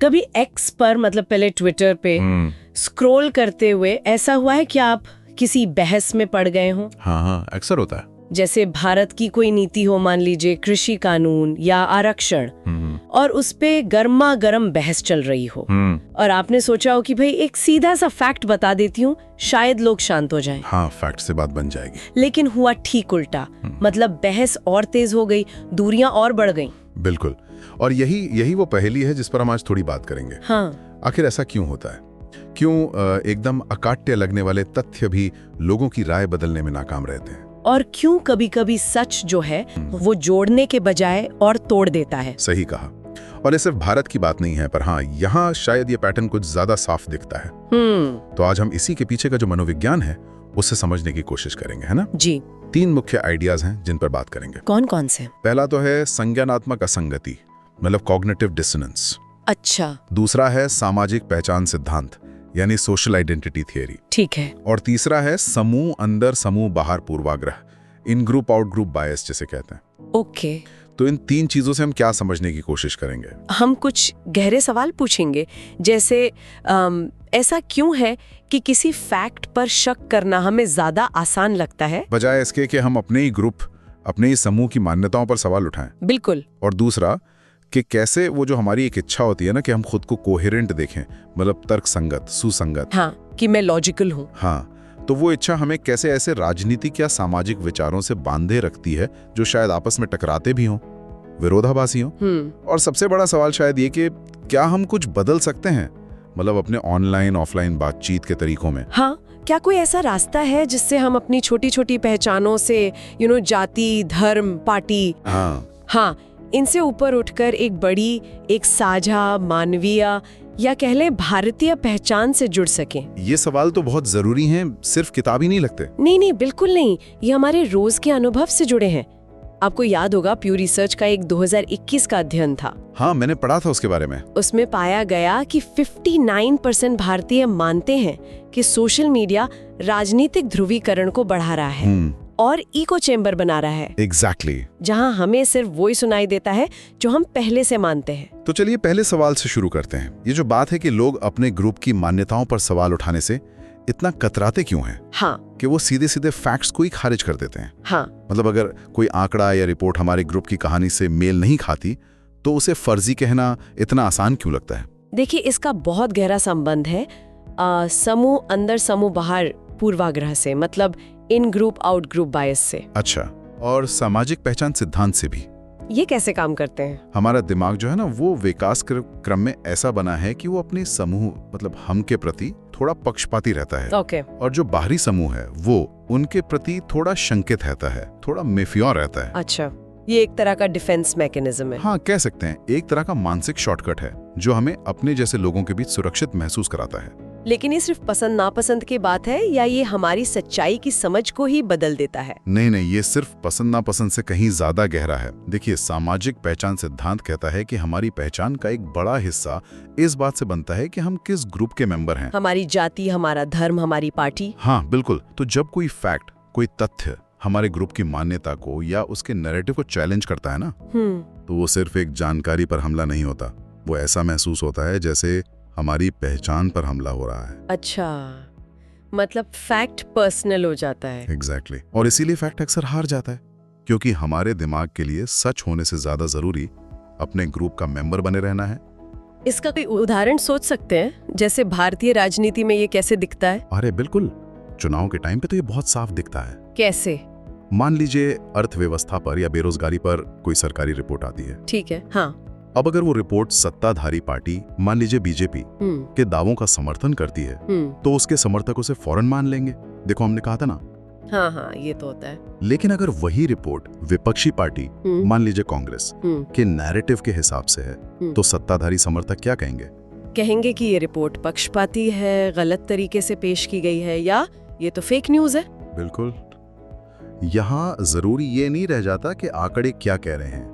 कभी एक्स पर, मतलब पहले ट्विटर पे स्क्रॉल करते हुए ऐसा हुआ है कि आप किसी बहस में पड़ गए हो? हाँ, अक्सर होता है। जैसे भारत की कोई नीति हो, मान लीजिए कृषि कानून या आरक्षण, और उस पे गर्मा गर्म बहस चल रही हो, और आपने सोचा हो कि भाई एक सीधा सा फैक्ट बता देती हूँ, शायद लोग शांत हो जाएं। हाँ, फैक्ट से बात बन जाएगी। लेकिन हुआ ठीक उल्टा, मतलब बहस और तेज हो गई, दूरियां और बढ़ गईं। बिल्कुल, और यही वो पहेली है जिस पर हम आज थोड़ी बात करेंगे। हाँ, आखिर ऐसा क्यों होता है? क्यों एकदम अकाट्य लगने वाले तथ्य भी लोगों की राय बदलने में नाकाम रहते हैं? और क्यों कभी-कभी सच जो है वो जोड़ने के बजाय और तोड़ देता है? सही कहा। और ये सिर्फ भारत की बात नहीं है, पर हाँ, यहाँ शायद ये पैटर्न कुछ ज्यादा साफ दिखता है। तो आज हम इसी के पीछे का जो मनोविज्ञान है उससे समझने की कोशिश करेंगे, है ना? जी। 3 मुख्य आइडियाज हैं जिन पर बात करेंगे। कौन कौन से? पहला तो है संज्ञानात्मक असंगति, मतलब कॉग्निटिव डिसोनेंस। अच्छा। दूसरा है सामाजिक पहचान सिद्धांत, यानी सोशल आइडेंटिटी थियरी। ठीक है। और तीसरा है समूह अंदर समूह बाहर पूर्वाग्रह, इन ग्रुप आउट ग्रुप बायस जिसे कहते हैं। ओके। तो इन 3 चीजों से हम क्या समझने की कोशिश करेंगे? हम कुछ गहरे सवाल पूछेंगे, जैसे ऐसा क्यों है कि किसी फैक्ट पर शक करना हमें ज्यादा आसान लगता है बजाय इसके कि हम अपने ही ग्रुप, अपने ही समूह की मान्यताओं पर सवाल उठाएं। बिल्कुल। और दूसरा कि कैसे वो जो हमारी एक इच्छा होती है ना कि हम खुद को कोहेरेंट देखें, मतलब तर्कसंगत, सुसंगत। हाँ, कि मैं लॉजिकल हूँ। हाँ, तो वो इच्छा हमें कैसे ऐसे राजनीतिक या सामाजिक विचारों से बांधे रखती है जो शायद आपस में टकराते भी हों, विरोधाभासी हों। और सबसे बड़ा सवाल शायद ये कि क्या हम कुछ बदल सकते हैं, मतलब अपने ऑनलाइन ऑफलाइन बातचीत के तरीकों में? हाँ, क्या कोई ऐसा रास्ता है जिससे हम अपनी छोटी छोटी पहचानों से, जाति, धर्म, पार्टी, हाँ, इनसे ऊपर उठकर एक बड़ी, एक साझा मानवीय या कह लें भारतीय पहचान से जुड़ सकें? ये सवाल तो बहुत जरूरी हैं, सिर्फ किताबी नहीं लगते। नहीं, बिल्कुल नहीं, ये हमारे रोज के अनुभव से जुड़े हैं। आपको याद होगा प्यू रिसर्च का एक 2021 का अध्ययन था। हाँ, मैंने पढ़ा था उसके बारे में। उसमें पाया गया कि 59% भारतीय मानते हैं कि सोशल मीडिया राजनीतिक ध्रुवीकरण को बढ़ा रहा है और इको चेंबर बना रहा है। एग्जैक्टली। जहां हमें सिर्फ वही सुनाई देता है जो हम पहले से मानते हैं। तो चलिए पहले सवाल से शुरू करते हैं। ये जो बात है कि लोग अपने ग्रुप की मान्यताओं पर सवाल उठाने से इतना कतराते क्यों हैं? हाँ, कि वो सीधे सीधे फैक्ट्स को ही खारिज कर देते हैं। हाँ, मतलब अगर कोई आंकड़ा या रिपोर्ट हमारे ग्रुप की कहानी से मेल नहीं खाती तो उसे फर्जी कहना इतना आसान क्यों लगता है? देखिए, इसका बहुत गहरा संबंध है समूह अंदर समूह बाहर पूर्वाग्रह से, मतलब इन ग्रुप आउट ग्रुप बायस से। अच्छा, और सामाजिक पहचान सिद्धांत से भी। ये कैसे काम करते हैं? हमारा दिमाग जो है ना, वो विकास क्रम में ऐसा बना है कि वो अपने समूह, मतलब हम के प्रति थोड़ा पक्षपाती रहता है। ओके। और जो बाहरी समूह है वो उनके प्रति थोड़ा शंकित रहता है, थोड़ा मेफियोर रहता है। अच्छा, ये एक तरह का डिफेंस मैकेनिज्म है। हाँ, कह सकते हैं, एक तरह का मानसिक शॉर्टकट है जो हमें अपने जैसे लोगों के बीच सुरक्षित महसूस कराता है। लेकिन ये सिर्फ पसंद नापसंद की बात है या ये हमारी सच्चाई की समझ को ही बदल देता है? नहीं, ये सिर्फ पसंद नापसंद से कहीं ज्यादा गहरा है। देखिए, सामाजिक पहचान सिद्धांत कहता है कि हमारी पहचान का एक बड़ा हिस्सा इस बात से बनता है कि हम किस ग्रुप के मेंबर हैं। हमारी जाति, हमारा धर्म, हमारी पार्टी। हाँ, बिल्कुल। तो जब कोई फैक्ट, कोई तथ्य हमारे ग्रुप की मान्यता को या उसके नैरेटिव को चैलेंज करता है ना, तो वो सिर्फ एक जानकारी पर हमला नहीं होता। वो ऐसा महसूस होता है जैसे हमारी पहचान पर हमला हो रहा है। अच्छा, मतलब फैक्ट पर्सनल हो जाता है। एग्जैक्टली। और इसीलिए फैक्ट अक्सर हार जाता है, क्योंकि हमारे दिमाग के लिए सच होने से ज्यादा जरूरी अपने ग्रुप का मेंबर बने रहना है। इसका कोई उदाहरण सोच सकते हैं, जैसे भारतीय राजनीति में ये कैसे दिखता है? अरे बिल्कुल, चुनाव के टाइम पे तो ये बहुत साफ दिखता है। कैसे? मान लीजिए अर्थव्यवस्था पर या बेरोजगारी पर कोई सरकारी रिपोर्ट आती है। ठीक है। हाँ। अब अगर वो रिपोर्ट सत्ताधारी पार्टी, मान लीजिए बीजेपी, के दावों का समर्थन करती है, तो उसके समर्थक उसे फौरन मान लेंगे। देखो, हमने कहा था ना। हाँ, ये तो होता है। लेकिन अगर वही रिपोर्ट विपक्षी पार्टी, मान लीजिए कांग्रेस, के नैरेटिव के हिसाब से है, तो सत्ताधारी समर्थक क्या कहेंगे? कहेंगे कि ये रिपोर्ट पक्षपाती है, गलत तरीके से पेश की गई है, या ये तो फेक न्यूज है। बिल्कुल। यहाँ जरूरी ये नहीं रह जाता कि आंकड़े क्या कह रहे हैं,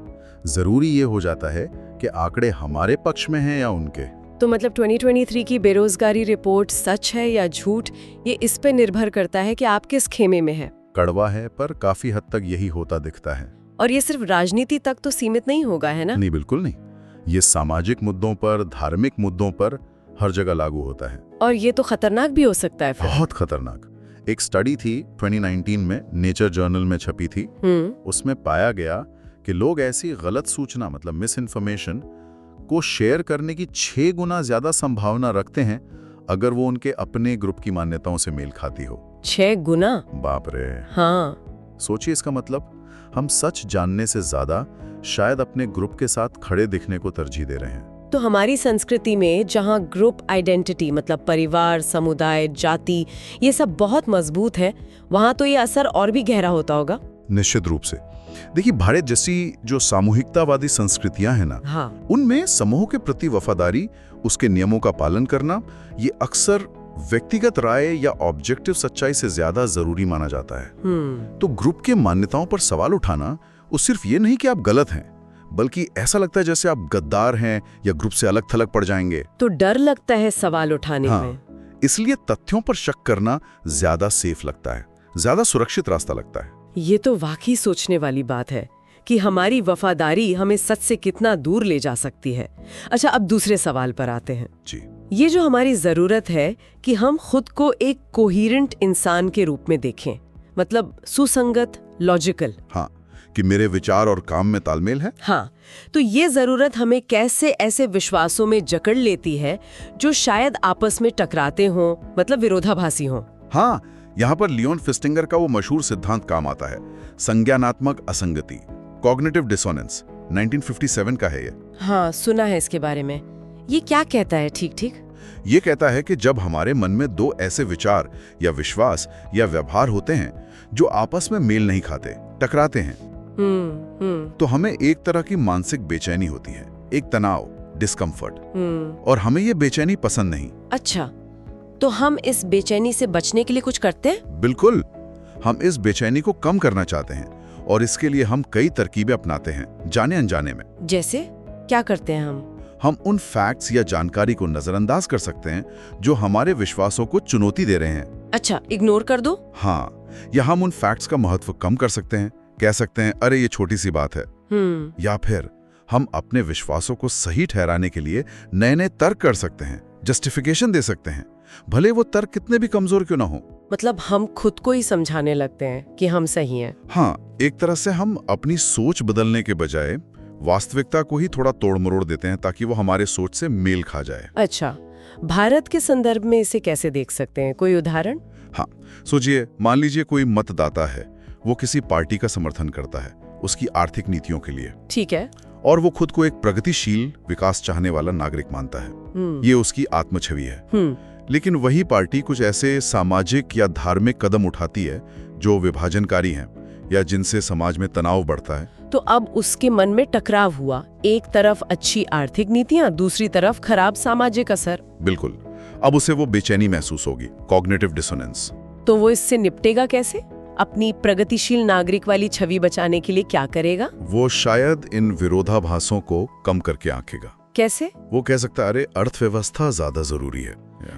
जरूरी ये हो जाता है कि आंकड़े हमारे पक्ष में हैं या उनके। तो मतलब 2023 की बेरोजगारी रिपोर्ट सच है या झूठ, ये इस पे निर्भर करता है कि आप किस खेमे में है। कड़वा है, पर काफी हद तक यही होता दिखता है। और ये सिर्फ राजनीति तक तो सीमित नहीं होगा, है ना? नहीं, बिल्कुल नहीं। ये सामाजिक मुद्दों पर, धार्मिक मुद्दों पर हर जगह लागू होता है। और ये तो खतरनाक भी हो सकता है फिर। बहुत खतरनाक। एक स्टडी थी 2019 में, नेचर जर्नल में छपी थी। उसमें पाया गया कि लोग ऐसी गलत सूचना मतलब मिस इन्फॉर्मेशन को शेयर करने की 6 गुना ज्यादा संभावना रखते हैं अगर वो उनके अपने ग्रुप की मान्यताओं से मेल खाती हो। 6 गुना? बाप रे। हाँ। सोचिए इसका मतलब, हम सच जानने से ज्यादा शायद अपने ग्रुप के साथ खड़े दिखने को तरजीह दे रहे हैं। तो हमारी संस्कृति में जहाँ ग्रुप आइडेंटिटी मतलब परिवार, समुदाय, जाति, ये सब बहुत मजबूत है, वहाँ तो ये असर और भी गहरा होता होगा। निश्चित रूप से। देखिए, भारत जैसी जो सामूहिकतावादी संस्कृतियां हैं ना, हाँ। उनमें समूह के प्रति वफादारी, उसके नियमों का पालन करना, ये अक्सर व्यक्तिगत राय या ऑब्जेक्टिव सच्चाई से ज्यादा जरूरी माना जाता है। तो ग्रुप के मान्यताओं पर सवाल उठाना वो सिर्फ ये नहीं कि आप गलत हैं, बल्कि ऐसा लगता है जैसे आप गद्दार हैं या ग्रुप से अलग थलग पड़ जाएंगे। तो डर लगता है सवाल उठाने में। इसलिए तथ्यों पर शक करना ज्यादा सेफ लगता है, ज्यादा सुरक्षित रास्ता लगता है। ये तो वाकई सोचने वाली बात है कि हमारी वफादारी हमें सच से कितना दूर ले जा सकती है। अच्छा, अब दूसरे सवाल पर आते हैं जी। ये जो हमारी जरूरत है कि हम खुद को एक कोहेरेंट इंसान के रूप में देखें, मतलब सुसंगत, लॉजिकल। हाँ, कि मेरे विचार और काम में तालमेल है। हाँ, तो ये जरूरत हमें कैसे ऐसे विश्वासों में जकड़ लेती है जो शायद आपस में टकराते हों, मतलब विरोधाभासी हों। हाँ, यहाँ पर लियोन फिस्टिंगर का वो मशहूर सिद्धांत काम आता है, संज्ञानात्मक असंगति, कॉग्निटिव डिसोनेंस, 1957 का है ये। हाँ, सुना है इसके बारे में। ये क्या कहता है? ठीक। ये कहता है कि जब हमारे मन में 2 ऐसे विचार या विश्वास या व्यवहार होते हैं जो आपस में मेल नहीं खाते, टकराते हैं, तो हमें एक तरह की मानसिक बेचैनी होती है, एक तनाव, डिस्कम्फर्ट, और हमें ये बेचैनी पसंद नहीं। अच्छा, तो हम इस बेचैनी से बचने के लिए कुछ करते हैं? बिल्कुल, हम इस बेचैनी को कम करना चाहते हैं और इसके लिए हम कई तरकीबें अपनाते हैं, जाने अनजाने में। जैसे क्या करते हैं हम उन फैक्ट्स या जानकारी को नजरअंदाज कर सकते हैं जो हमारे विश्वासों को चुनौती दे रहे हैं। अच्छा, इग्नोर कर दो? हाँ, या हम उन फैक्ट्स का महत्व कम कर सकते हैं, कह सकते हैं अरे ये छोटी सी बात है। या फिर हम अपने विश्वासों को सही ठहराने के लिए नए नए तर्क कर सकते हैं, जस्टिफिकेशन दे सकते हैं, भले वो तर्क कितने भी कमजोर क्यों ना हो। मतलब हम खुद को ही समझाने लगते हैं कि हम सही हैं। हाँ, एक तरह से हम अपनी सोच बदलने के बजाय वास्तविकता को ही थोड़ा तोड़ मरोड़ देते हैं ताकि वो हमारे सोच से मेल खा जाए। अच्छा, भारत के संदर्भ में इसे कैसे देख सकते हैं? कोई उदाहरण? हाँ, सोचिए, मान लीजिए कोई मतदाता है, वो किसी पार्टी का समर्थन करता है उसकी आर्थिक नीतियों के लिए। ठीक है। और वो खुद को एक प्रगतिशील, विकास चाहने वाला नागरिक मानता है। ये उसकी आत्मछवि है। लेकिन वही पार्टी कुछ ऐसे सामाजिक या धार्मिक कदम उठाती है जो विभाजनकारी हैं या जिनसे समाज में तनाव बढ़ता है। तो अब उसके मन में टकराव हुआ, एक तरफ अच्छी आर्थिक नीतियां, दूसरी तरफ खराब सामाजिक असर। बिल्कुल, अब उसे वो बेचैनी महसूस होगी, कॉग्निटिव डिसोनेंस। तो वो इससे निपटेगा कैसे? अपनी प्रगतिशील नागरिक वाली छवि बचाने के लिए क्या करेगा? वो शायद इन विरोधाभासों को कम करके आंकेगा। कैसे? वो कह सकता है अरे अर्थव्यवस्था ज्यादा जरूरी है,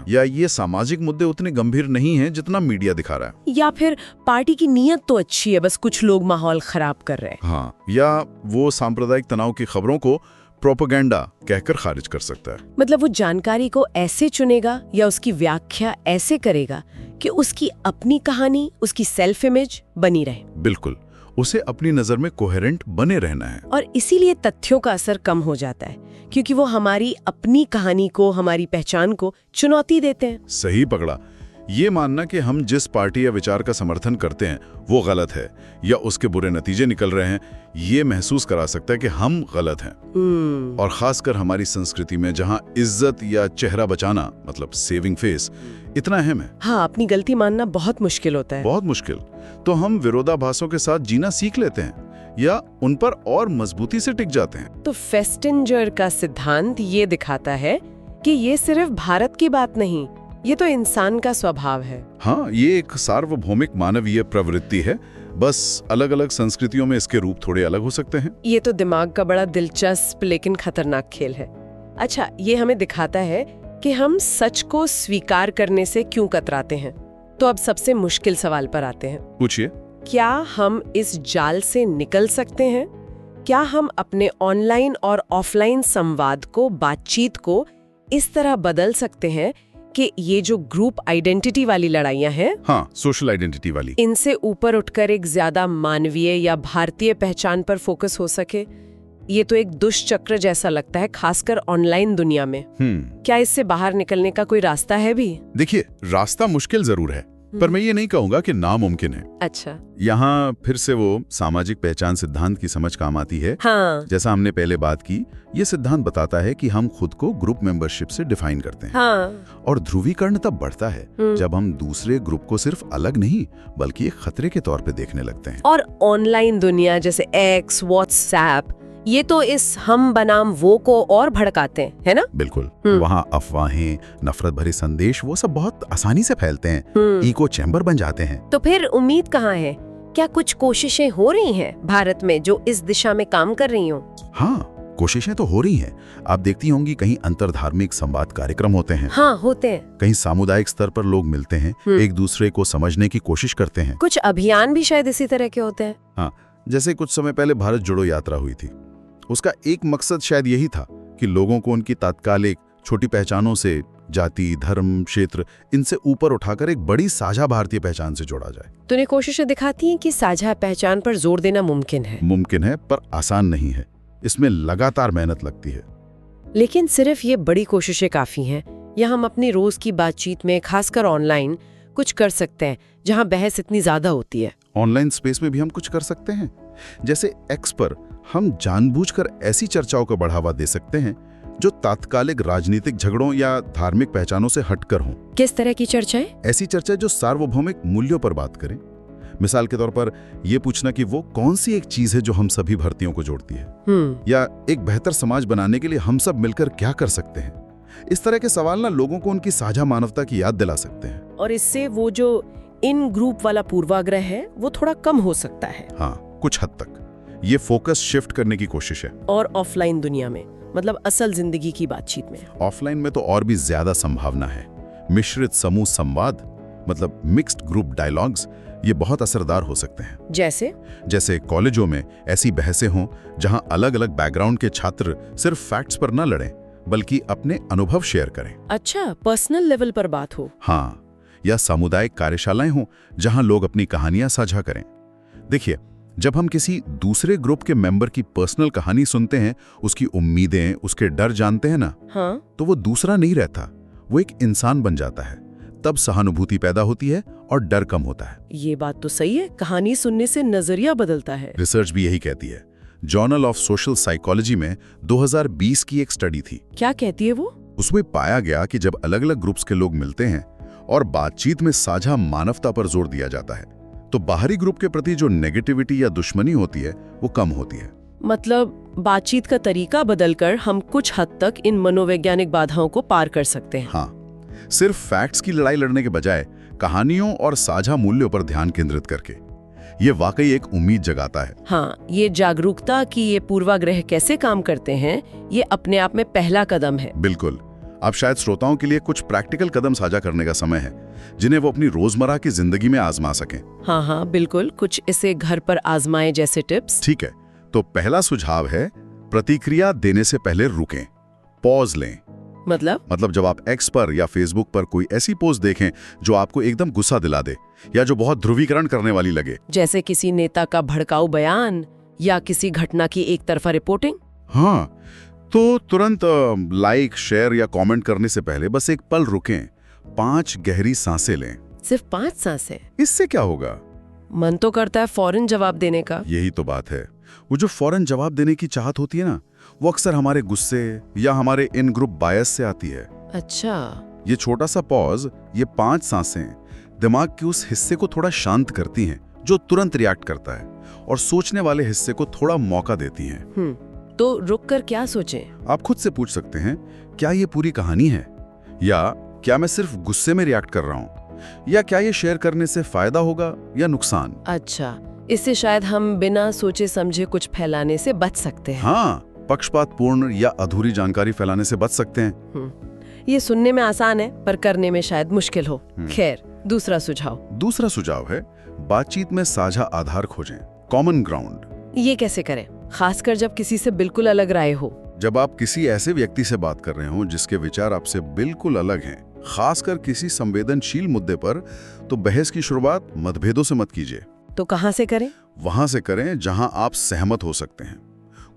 या ये सामाजिक मुद्दे उतने गंभीर नहीं हैं जितना मीडिया दिखा रहा है, या फिर पार्टी की नीयत तो अच्छी है, बस कुछ लोग माहौल खराब कर रहे हैं। हाँ, या वो सांप्रदायिक तनाव की खबरों को प्रोपेगेंडा कहकर खारिज कर सकता है। मतलब वो जानकारी को ऐसे चुनेगा या उसकी व्याख्या ऐसे करेगा कि उसकी अपनी कहानी, उसकी सेल्फ इमेज बनी रहे। बिल्कुल, उसे अपनी नजर में कोहेरेंट बने रहना है। और इसीलिए तथ्यों का असर कम हो जाता है, क्योंकि वो हमारी अपनी कहानी को, हमारी पहचान को चुनौती देते हैं। सही पकड़ा। ये मानना कि हम जिस पार्टी या विचार का समर्थन करते हैं वो गलत है या उसके बुरे नतीजे निकल रहे हैं, ये महसूस करा सकता है कि हम गलत हैं। और खासकर हमारी संस्कृति में जहां इज्जत या चेहरा बचाना, मतलब सेविंग फेस, इतना अहम है। हाँ, अपनी गलती मानना बहुत मुश्किल होता है। बहुत मुश्किल। तो हम विरोधाभासों के साथ जीना सीख लेते हैं या उन पर और मजबूती से टिक जाते हैं। तो फेस्टिंजर का सिद्धांत ये दिखाता है कि ये सिर्फ भारत की बात नहीं, ये तो इंसान का स्वभाव है। हाँ, ये एक सार्वभौमिक मानवीय प्रवृत्ति है, बस अलग अलग संस्कृतियों में इसके रूप थोड़े अलग हो सकते हैं। ये तो दिमाग का बड़ा दिलचस्प लेकिन खतरनाक खेल है। अच्छा, ये हमें दिखाता है कि हम सच को स्वीकार करने से क्यों कतराते हैं। तो अब सबसे मुश्किल सवाल पर आते हैं। पूछिए। क्या हम इस जाल से निकल सकते हैं क्या हम अपने ऑनलाइन और ऑफलाइन संवाद को, बातचीत को इस तरह बदल सकते हैं कि ये जो ग्रुप आइडेंटिटी वाली लड़ाइयां हैं, हाँ, सोशल आइडेंटिटी वाली, इनसे ऊपर उठकर एक ज्यादा मानवीय या भारतीय पहचान पर फोकस हो सके? ये तो एक दुष्चक्र जैसा लगता है, खासकर ऑनलाइन दुनिया में। क्या इससे बाहर निकलने का कोई रास्ता है भी? देखिए, रास्ता मुश्किल जरूर है, पर मैं ये नहीं कहूंगा कि नामुमकिन है। अच्छा। यहाँ फिर से वो सामाजिक पहचान सिद्धांत की समझ काम आती है। हाँ। जैसा हमने पहले बात की, ये सिद्धांत बताता है कि हम खुद को ग्रुप मेंबरशिप से डिफाइन करते हैं। हाँ। और ध्रुवीकरण तब बढ़ता है जब हम दूसरे ग्रुप को सिर्फ अलग नहीं बल्कि एक खतरे के तौर पे देखने लगते हैं। और ऑनलाइन दुनिया जैसे एक्स, व्हाट्सएप, ये तो इस हम बनाम वो को और भड़काते हैं, है ना? बिल्कुल। वहाँ अफवाहें, नफरत भरे संदेश, वो सब बहुत आसानी से फैलते हैं, इको चैम्बर बन जाते हैं। तो फिर उम्मीद कहाँ है? क्या कुछ कोशिशें हो रही हैं भारत में जो इस दिशा में काम कर रही हों? हाँ, कोशिशें तो हो रही हैं। आप देखती होंगी कहीं अंतरधार्मिक संवाद कार्यक्रम होते हैं। हाँ, होते हैं। कहीं सामुदायिक स्तर पर लोग मिलते हैं, एक दूसरे को समझने की कोशिश करते हैं। कुछ अभियान भी शायद इसी तरह के होते हैं। हाँ, जैसे कुछ समय पहले भारत जोड़ो यात्रा हुई थी। उसका एक मकसद शायद यही था कि लोगों को उनकी तात्कालिक छोटी पहचानों से, जाति, धर्म, क्षेत्र, इनसे ऊपर उठाकर एक बड़ी साझा भारतीय पहचान से जोड़ा जाए। तो ये कोशिशें दिखाती हैं कि साझा पहचान पर जोर देना मुमकिन है। मुमकिन है, पर आसान नहीं है। इसमें लगातार मेहनत लगती है। लेकिन सिर्फ ये बड़ी कोशिशें काफी हैं या हम अपनी रोज की बातचीत में, खासकर ऑनलाइन, कुछ कर सकते हैं जहां बहस इतनी ज्यादा होती है? ऑनलाइन स्पेस में भी हम कुछ कर सकते हैं। जैसे एक्स पर हम जानबूझकर ऐसी चर्चाओं को बढ़ावा दे सकते हैं जो तात्कालिक राजनीतिक झगड़ों या धार्मिक पहचानों से हटकर हों। किस तरह की चर्चाएं? ऐसी चर्चाएं जो सार्वभौमिक मूल्यों पर बात करें। मिसाल के तौर पर यह पूछना कि वो कौन सी एक चीज है जो हम सभी भारतीयों को जोड़ती है, या एक बेहतर समाज बनाने के लिए हम सब मिलकर क्या कर सकते हैं। इस तरह के सवाल ना लोगों को उनकी साझा मानवता की याद दिला सकते हैं। और इससे वो जो इन ग्रुप वाला पूर्वाग्रह है वो थोड़ा कम हो सकता है। हाँ, कुछ हद तक ये फोकस शिफ्ट करने की कोशिश है। और ऑफलाइन दुनिया में, मतलब असल जिंदगी की बातचीत में? ऑफलाइन में तो और भी ज्यादा संभावना है। मिश्रित समूह संवाद, मतलब मिक्स्ड ग्रुप डायलॉग्स, ये बहुत असरदार हो सकते हैं। जैसे कॉलेजों में ऐसी बहसें हों जहां अलग अलग बैकग्राउंड के छात्र सिर्फ फैक्ट्स पर न लड़ें बल्कि अपने अनुभव शेयर करें। अच्छा, पर्सनल लेवल पर बात हो। हाँ, या सामुदायिक कार्यशालाएं हों जहां लोग अपनी कहानियां साझा करें। देखिए, जब हम किसी दूसरे ग्रुप के मेंबर की पर्सनल कहानी सुनते हैं, उसकी उम्मीदें, उसके डर जानते हैं ना, हाँ? तो वो दूसरा नहीं रहता, वो एक इंसान बन जाता है। तब सहानुभूति पैदा होती है और डर कम होता है। ये बात तो सही है, कहानी सुनने से नजरिया बदलता है। रिसर्च भी यही कहती है। जर्नल ऑफ सोशल साइकोलॉजी में 2020 की एक स्टडी थी। क्या कहती है वो? उसमें पाया गया कि जब अलग अलग ग्रुप्स के लोग मिलते हैं और बातचीत में साझा मानवता पर जोर दिया जाता है, तो बाहरी ग्रुप के प्रति जो नेगेटिविटी या दुश्मनी होती है वो कम होती है। मतलब बातचीत का तरीका बदलकर हम कुछ हद तक इन मनोवैज्ञानिक बाधाओं को पार कर सकते हैं। हाँ, सिर्फ फैक्ट्स की लड़ाई लड़ने के बजाय कहानियों और साझा मूल्यों पर ध्यान केंद्रित करके। ये वाकई एक उम्मीद जगाता है। हाँ, ये जागरूकता कि ये पूर्वाग्रह कैसे काम करते हैं, ये अपने आप में पहला कदम है। बिल्कुल। अब शायद श्रोताओं के लिए कुछ प्रैक्टिकल कदम साझा करने का समय है जिन्हें वो अपनी रोजमर्रा की जिंदगी में आजमा सकें। हाँ, बिल्कुल। कुछ इसे घर पर आजमाएं जैसे टिप्स। ठीक है, तो पहला सुझाव है प्रतिक्रिया देने से पहले रुकें, पॉज लें। मतलब जब आप एक्स पर या फेसबुक पर कोई ऐसी पोस्ट देखें जो आपको एकदम गुस्सा दिला दे या जो बहुत ध्रुवीकरण करने वाली लगे, जैसे किसी नेता का भड़काऊ बयान या किसी घटना की एक तरफा रिपोर्टिंग, हाँ, तो तुरंत लाइक, शेयर या कमेंट करने से पहले बस एक पल रुकें, 5 गहरी सांसें लें। सिर्फ 5 सांसें? इससे क्या होगा? मन तो करता है फौरन जवाब देने का। यही तो बात है। वो जो फौरन जवाब देने की चाहत होती है ना, वो अक्सर हमारे गुस्से या हमारे इन ग्रुप बायस से आती है। अच्छा। ये छोटा सा पॉज, ये 5 सांसें दिमाग के उस हिस्से को थोड़ा शांत करती हैं जो तुरंत रिएक्ट करता है, और सोचने वाले हिस्से को थोड़ा मौका देती हैं। तो रुककर क्या सोचें? आप खुद से पूछ सकते हैं, क्या ये पूरी कहानी है, या क्या मैं सिर्फ गुस्से में रिएक्ट कर रहा हूँ, या क्या ये शेयर करने से फायदा होगा या नुकसान। अच्छा, इससे शायद हम बिना सोचे समझे कुछ फैलाने से बच सकते हैं। हाँ, पक्षपातपूर्ण या अधूरी जानकारी फैलाने से बच सकते हैं। ये सुनने में आसान है पर करने में शायद मुश्किल हो। खैर, दूसरा सुझाव है बातचीत में साझा आधार खोजें, कॉमन ग्राउंड। ये कैसे करें? खासकर जब किसी से बिल्कुल अलग राय हो। जब आप किसी ऐसे व्यक्ति से बात कर रहे हो जिसके विचार आपसे बिल्कुल अलग हैं, खासकर किसी संवेदनशील मुद्दे पर, तो बहस की शुरुआत मतभेदों से मत कीजिए। तो कहाँ से करें? वहां से करें जहां आप सहमत हो सकते हैं।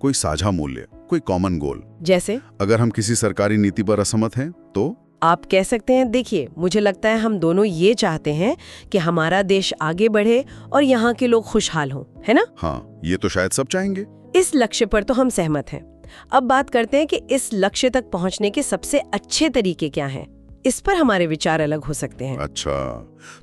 कोई साझा मूल्य, कोई कॉमन गोल। जैसे अगर हम किसी सरकारी नीति पर असहमत हैं तो आप कह सकते हैं, देखिए मुझे लगता है हम दोनों ये चाहते हैं कि हमारा देश आगे बढ़े और यहाँ के लोग खुशहाल हों, है ना? हाँ, ये तो शायद सब चाहेंगे। इस लक्ष्य पर तो हम सहमत हैं। अब बात करते हैं कि इस लक्ष्य तक पहुँचने के सबसे अच्छे तरीके क्या हैं। इस पर हमारे विचार अलग हो सकते हैं। अच्छा,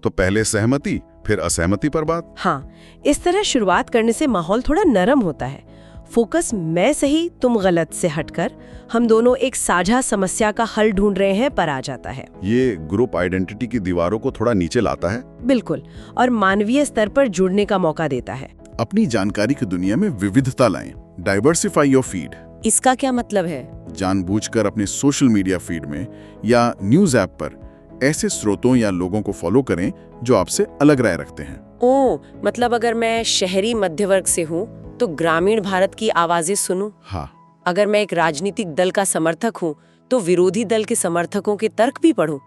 तो पहले सहमति फिर असहमति पर बात। हाँ, इस तरह शुरुआत करने से माहौल थोड़ा नरम होता है। फोकस मैं सही तुम गलत से हटकर हम दोनों एक साझा समस्या का हल ढूंढ रहे हैं पर आ जाता है। ये ग्रुप आइडेंटिटी की दीवारों को थोड़ा नीचे लाता है। बिल्कुल, और मानवीय स्तर पर जुड़ने का मौका देता है। अपनी जानकारी की दुनिया में विविधता लाएं। Diversify your feed. इसका क्या मतलब है? जानबूझकर अपने सोशल मीडिया फीड में या न्यूज़ ऐप पर ऐसे स्रोतों या लोगों को फॉलो करें जो आपसे अलग राय रखते हैं। ओह, मतलब अगर मैं शहरी मध्य वर्ग से हूँ तो ग्रामीण भारत की आवाजें सुनूं। हाँ, अगर मैं एक राजनीतिक दल का समर्थक हूँ तो विरोधी दल के समर्थकों के तर्क भी पढूं।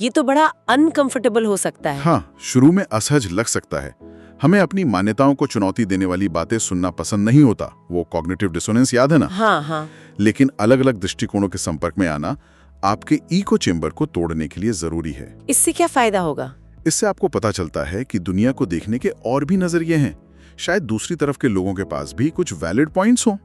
ये तो बड़ा अनकंफर्टेबल हो सकता है। हाँ, शुरू में असहज लग सकता है। हमें अपनी मान्यताओं को चुनौती देने वाली बातें सुनना पसंद नहीं होता। वो कॉग्निटिव डिसोनेंस याद है ना? हाँ हाँ। लेकिन अलग अलग दृष्टिकोणों के संपर्क में आना आपके इको चेम्बर को तोड़ने के लिए जरूरी है। इससे क्या फायदा होगा? इससे आपको पता चलता है कि दुनिया को देखने के और भी नजरिए हैं। शायद दूसरी तरफ के लोगों के पास भी कुछ वैलिड पॉइंट्स हों।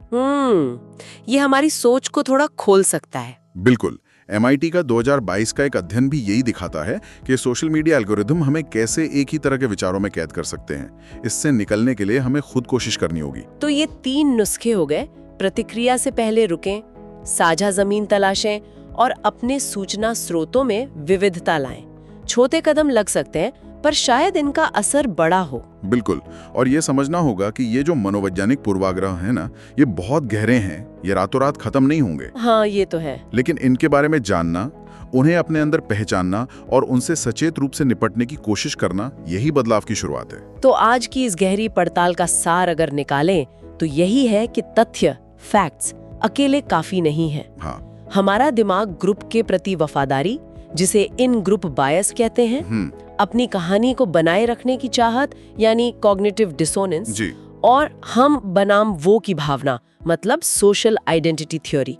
ये हमारी सोच को थोड़ा खोल सकता है। बिल्कुल। MIT का 2022 का एक अध्ययन भी यही दिखाता है कि सोशल मीडिया एल्गोरिदम हमें कैसे एक ही तरह के विचारों में कैद कर सकते हैं। इससे निकलने के लिए हमें खुद कोशिश करनी होगी। तो ये 3 नुस्खे हो गए। प्रतिक्रिया से पहले रुकें, साझा जमीन तलाशें और अपने सूचना स्रोतों में विविधता लाएं। छोटे कदम लग सकते हैं पर शायद इनका असर बड़ा हो। बिल्कुल, और ये समझना होगा कि ये जो मनोवैज्ञानिक पूर्वाग्रह है ना, ये बहुत गहरे हैं। ये रातों रात खत्म नहीं होंगे। हाँ, ये तो है। लेकिन इनके बारे में जानना, उन्हें अपने अंदर पहचानना और उनसे सचेत रूप से निपटने की कोशिश करना, यही बदलाव की शुरुआत है। तो आज की इस गहरी पड़ताल का सार अगर निकालें तो यही है कि तथ्य, फैक्ट्स अकेले काफी नहीं है। हाँ, हमारा दिमाग ग्रुप के प्रति वफादारी, जिसे इन ग्रुप बायस कहते हैं, अपनी कहानी को बनाए रखने की चाहत यानी कॉग्निटिव डिसोनेंस जी, और हम बनाम वो की भावना मतलब सोशल आइडेंटिटी थ्योरी,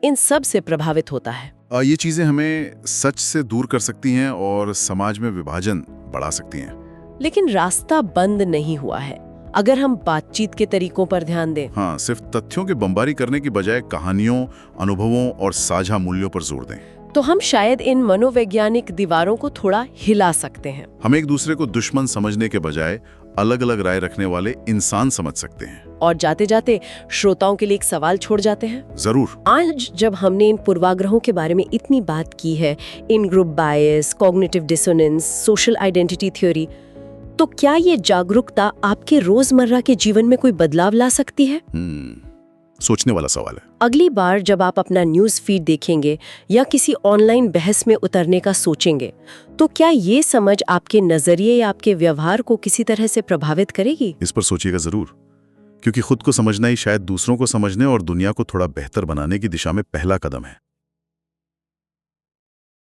इन सब से प्रभावित होता है। ये चीजें हमें सच से दूर कर सकती हैं और समाज में विभाजन बढ़ा सकती हैं। लेकिन रास्ता बंद नहीं हुआ है अगर हम बातचीत के तरीकों पर ध्यान दें। हाँ, सिर्फ तथ्यों की बमबारी करने की बजाय कहानियों, अनुभवों और साझा मूल्यों पर जोर दें। तो हम शायद इन मनोवैज्ञानिक दीवारों को थोड़ा हिला सकते हैं। हम एक दूसरे को दुश्मन समझने के बजाय अलग अलग राय रखने वाले इंसान समझ सकते हैं। और जाते जाते श्रोताओं के लिए एक सवाल छोड़ जाते हैं। जरूर। आज जब हमने इन पूर्वाग्रहों के बारे में इतनी बात की है, in group bias, cognitive dissonance, social identity theory, तो क्या ये जागरूकता आपके रोजमर्रा के जीवन में कोई बदलाव ला सकती है? सोचने वाला सवाल है। अगली बार जब आप अपना न्यूज़ फीड देखेंगे या किसी ऑनलाइन बहस में उतरने का सोचेंगे, तो क्या ये समझ आपके नजरिए या आपके व्यवहार को किसी तरह से प्रभावित करेगी? इस पर सोचिएगा जरूर, क्योंकि खुद को समझना ही शायद दूसरों को समझने और दुनिया को थोड़ा बेहतर बनाने की दिशा में पहला कदम है।